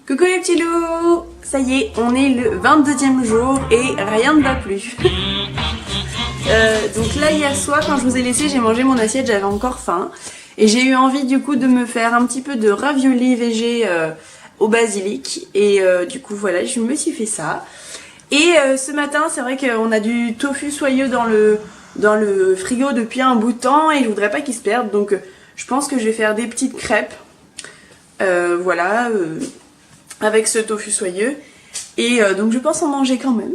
Coucou les petits loups. Ça y est, on est le 22e jour et rien ne va plus. Donc là hier soir quand je vous ai laissé, j'ai mangé mon assiette, j'avais encore faim. Et j'ai eu envie du coup de me faire un petit peu de ravioli végé au basilic. Et du coup voilà, je me suis fait ça. Et ce matin c'est vrai qu'on a du tofu soyeux dans le frigo depuis un bout de temps. Et je voudrais pas qu'il se perde. Donc je pense que je vais faire des petites crêpes. Voilà, avec ce tofu soyeux. Et donc je pense en manger quand même.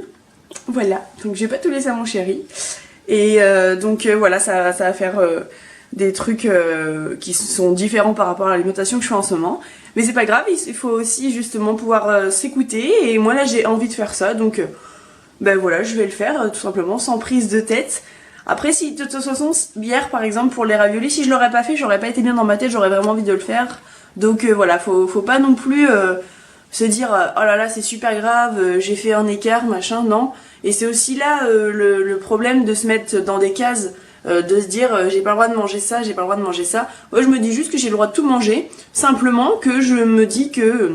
Voilà, donc je vais pas tout laisser à mon chéri. Et donc voilà, ça va faire des trucs qui sont différents par rapport à l'alimentation que je fais en ce moment. Mais c'est pas grave, il faut aussi justement pouvoir s'écouter. Et moi là j'ai envie de faire ça, donc ben voilà, je vais le faire tout simplement sans prise de tête. Après si de toute façon hier par exemple pour les raviolis, si je l'aurais pas fait, j'aurais pas été bien dans ma tête, j'aurais vraiment envie de le faire. Donc voilà, faut pas non plus se dire oh là là c'est super grave, j'ai fait un écart machin, non. Et c'est aussi là le problème de se mettre dans des cases, de se dire j'ai pas le droit de manger ça, j'ai pas le droit de manger ça. Moi je me dis juste que j'ai le droit de tout manger, simplement que je me dis que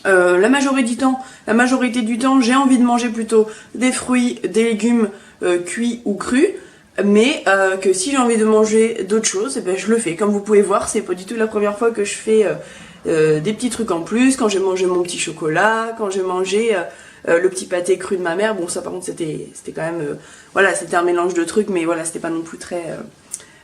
la majorité du temps j'ai envie de manger plutôt des fruits, des légumes cuits ou crus. Mais que si j'ai envie de manger d'autres choses, eh ben, je le fais. Comme vous pouvez voir, c'est pas du tout la première fois que je fais des petits trucs en plus. Quand j'ai mangé mon petit chocolat, quand j'ai mangé le petit pâté cru de ma mère. Bon ça par contre c'était quand même... voilà, c'était un mélange de trucs, mais voilà, c'était pas non plus très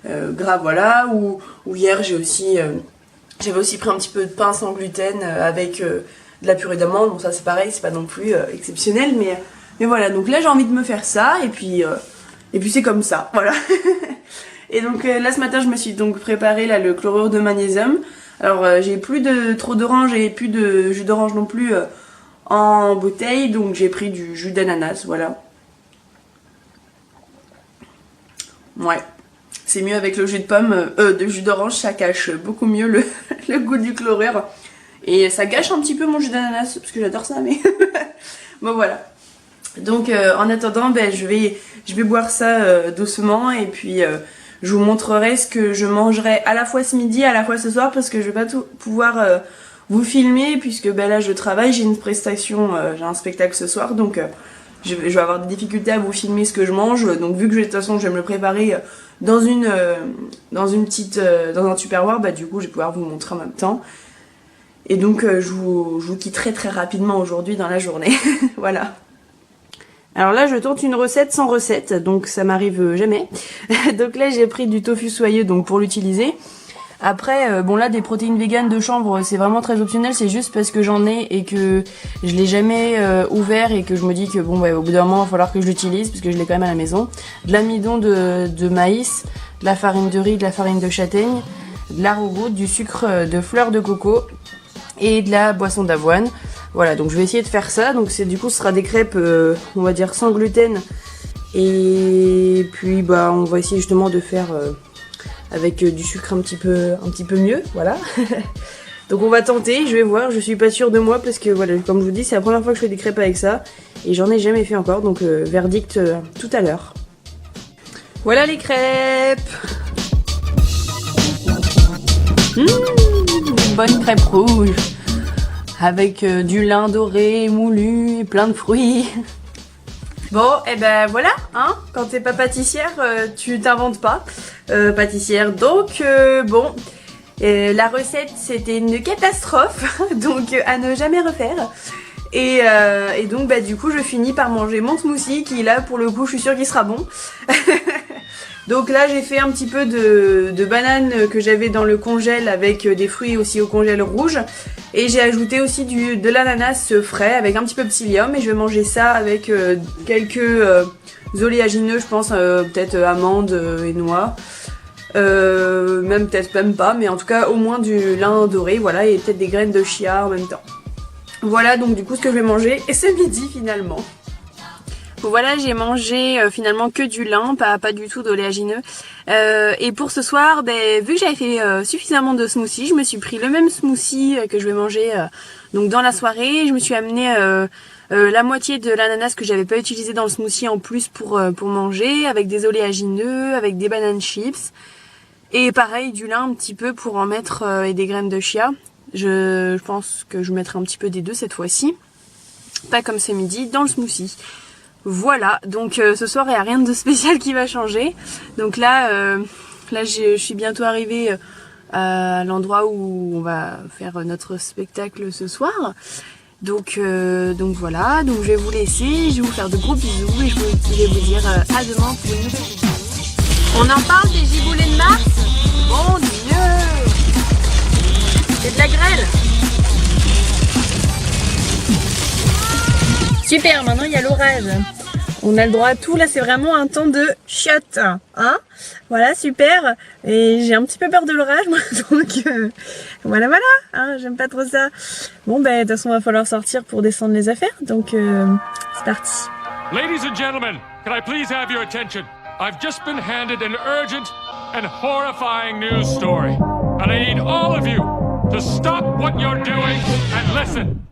grave, voilà. Ou hier j'avais aussi pris un petit peu de pain sans gluten avec de la purée d'amande. Bon ça c'est pareil, c'est pas non plus exceptionnel, mais voilà. Donc là j'ai envie de me faire ça, et puis c'est comme ça, voilà. Et donc là ce matin je me suis donc préparé là, le chlorure de magnésium. Alors j'ai plus trop d'orange et plus de jus d'orange non plus en bouteille, donc j'ai pris du jus d'ananas, voilà. Ouais, c'est mieux avec le jus de pomme, de jus d'orange, ça cache beaucoup mieux le goût du chlorure. Et ça gâche un petit peu mon jus d'ananas, parce que j'adore ça, mais bon voilà. Donc en attendant, ben, je vais boire ça doucement, et puis je vous montrerai ce que je mangerai à la fois ce midi, à la fois ce soir, parce que je vais pas pouvoir vous filmer, puisque ben, là je travaille, j'ai une prestation, j'ai un spectacle ce soir, donc je vais avoir des difficultés à vous filmer ce que je mange. Donc vu que de toute façon je vais me le préparer dans un tupperware, bah, du coup je vais pouvoir vous montrer en même temps. Et donc je vous quitterai très rapidement aujourd'hui dans la journée. Voilà. Alors là je tente une recette sans recette, donc ça m'arrive jamais. Donc là j'ai pris du tofu soyeux donc pour l'utiliser. Après bon là des protéines véganes de chanvre c'est vraiment très optionnel, c'est juste parce que j'en ai et que je l'ai jamais ouvert, et que je me dis que bon bah, au bout d'un moment il va falloir que je l'utilise parce que je l'ai quand même à la maison. De l'amidon de maïs, de la farine de riz, de la farine de châtaigne, de l'arrowroot, du sucre de fleur de coco et de la boisson d'avoine. Voilà, donc je vais essayer de faire ça. Donc du coup ce sera des crêpes on va dire sans gluten, et puis bah on va essayer justement de faire avec du sucre un petit peu mieux, voilà. Donc on va tenter, je vais voir, je suis pas sûre de moi parce que voilà, comme je vous dis, c'est la première fois que je fais des crêpes avec ça et j'en ai jamais fait encore, donc verdict tout à l'heure. Voilà les crêpes. Une bonne crêpe rouge avec du lin doré moulu et plein de fruits. Bon, et ben voilà, hein, quand t'es pas pâtissière, tu t'inventes pas pâtissière. Donc bon, la recette c'était une catastrophe, donc à ne jamais refaire. Et donc bah du coup je finis par manger mon smoothie qui là pour le coup je suis sûre qu'il sera bon. Donc là j'ai fait un petit peu de banane que j'avais dans le congèle avec des fruits aussi au congèle rouge. Et j'ai ajouté aussi de l'ananas frais avec un petit peu de psyllium, et je vais manger ça avec quelques oléagineux, je pense, peut-être amandes et noix. Peut-être même pas, mais en tout cas au moins du lin doré, voilà, et peut-être des graines de chia en même temps. Voilà donc du coup ce que je vais manger et ce midi finalement. Bon, voilà, j'ai mangé finalement que du lin, pas du tout d'oléagineux. Et pour ce soir, ben, vu que j'avais fait suffisamment de smoothies, je me suis pris le même smoothie que je vais manger donc dans la soirée. Je me suis amené la moitié de l'ananas que j'avais pas utilisé dans le smoothie en plus pour manger, avec des oléagineux, avec des bananes chips. Et pareil, du lin un petit peu pour en mettre et des graines de chia. Je pense que je mettrai un petit peu des deux cette fois-ci. Pas comme ce midi, dans le smoothie. Voilà, donc ce soir il n'y a rien de spécial qui va changer. Donc là, je suis bientôt arrivée à l'endroit où on va faire notre spectacle ce soir. Donc voilà, donc je vais vous laisser, je vais vous faire de gros bisous et je vais vous dire à demain pour une nouvelle vidéo. On en parle des giboulées de mars? Mon Dieu! C'est de la grêle! Super, maintenant il y a l'orage. On a le droit à tout, là c'est vraiment un temps de chiottes, hein. Voilà, super. Et j'ai un petit peu peur de l'orage, moi, donc voilà, hein, j'aime pas trop ça. Bon, ben, de toute façon, il va falloir sortir pour descendre les affaires, donc c'est parti. Ladies and gentlemen, can I please have your attention? I've just been handed an urgent and horrifying news story, and I need all of you to stop what you're doing and listen.